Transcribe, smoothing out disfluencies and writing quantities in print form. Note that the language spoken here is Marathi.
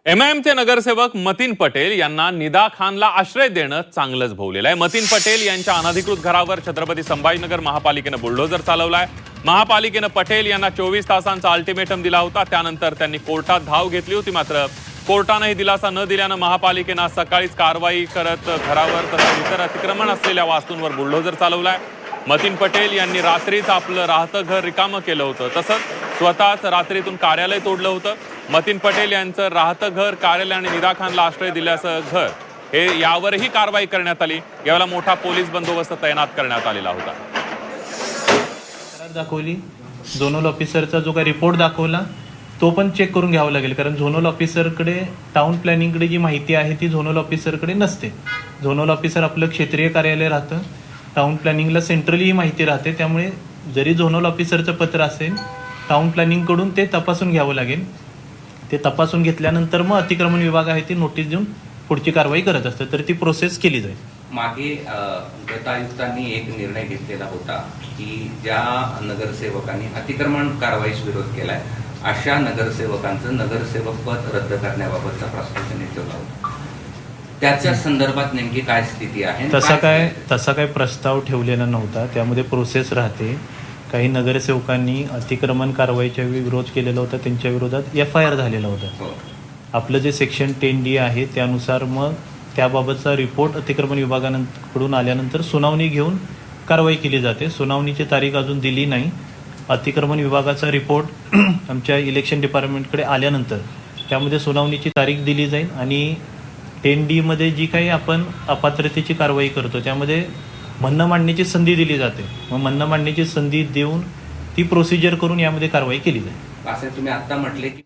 एमआयएमचे नगरसेवक मतीन पटेल यांना निदा खानला आश्रय देणं चांगलंच भोवलेलं आहे। मतीन पटेल यांच्या अनधिकृत घरावर छत्रपती संभाजीनगर महापालिकेनं बुलडोजर चालवलाय। महापालिकेनं पटेल यांना 24 तासांचा अल्टिमेटम दिला होता। त्यानंतर त्यांनी कोर्टात धाव घेतली होती, मात्र कोर्टानेही दिलासा न दिल्यानं महापालिकेनं आज सकाळीच कारवाई करत घरावर तसंच इतर अतिक्रमण असलेल्या वास्तूंवर बुलडोजर चालवलाय। मतीन पटेल यांनी रात्रीच आपलं राहतं घर रिकामं केलं होतं, तसंच स्वतःच रात्रीतून कार्यालय तोडलं होतं। मतीन पटेल यांचं राहतं घर, कार्यालय आणि निदा खानला आश्रय दिल्याचं घर हे यावरही कारवाई करण्यात आली। यावेळेला मोठा पोलीस बंदोबस्त तैनात करण्यात आलेला होता। दाखवली झोनल ऑफिसरचा जो काही रिपोर्ट दाखवला तो पण चेक करून घ्यावा लागेल, कारण झोनल ऑफिसरकडे टाउन प्लॅनिंगकडे जी माहिती आहे ती झोनल ऑफिसरकडे नसते। झोनल ऑफिसर आपलं क्षेत्रीय कार्यालय राहतं, टाउन प्लॅनिंगला सेंट्रली ही माहिती राहते। त्यामुळे जरी झोनल ऑफिसरचं पत्र असेल, टाउन प्लॅनिंगकडून ते तपासून घ्यावं लागेल। ते तपासून घेतल्यानंतर मग अतिक्रमण विभाग आहे ती नोटीस देऊन पुढची कारवाई करत असतं, तर ती प्रोसेस केली जाईल। मागे गट आयुक्तांनी एक निर्णय घेतलेला होता की ज्या नगरसेवकांनी अतिक्रमण कारवाईस विरोध केलाय अशा नगरसेवकांचं नगरसेवक पद रद्द करण्याबाबतचा प्रस्ताव त्यांनी ठेवला होता। त्याच्या संदर्भात नेमकी काय स्थिती आहे? तसा काय प्रस्ताव ठेवलेला नव्हता। त्यामध्ये प्रोसेस राहते। काही नगरसेवकांनी अतिक्रमण कारवाईच्या विरोध केलेला होता, त्यांच्या विरोधात FIR झालेला होता। आपलं जे सेक्शन 10D आहे त्यानुसार मग त्याबाबतचा रिपोर्ट अतिक्रमण विभागाकडून आल्यानंतर सुनावणी घेऊन कारवाई केली जाते। सुनावणीची तारीख अजून दिली नाही। अतिक्रमण विभागाचा रिपोर्ट आमच्या इलेक्शन डिपार्टमेंटकडे आल्यानंतर त्यामध्ये सुनावणीची तारीख दिली जाईल आणि 10D मध्ये जी काही आपण अपात्रतेची कारवाई करतो त्यामध्ये म्हणणं मांडण्याची संधी दिली जाते। मग म्हणणं मांडण्याची संधी देऊन ती प्रोसिजर करून यामध्ये कारवाई केली जाईल। असं तुम्ही आता म्हटले की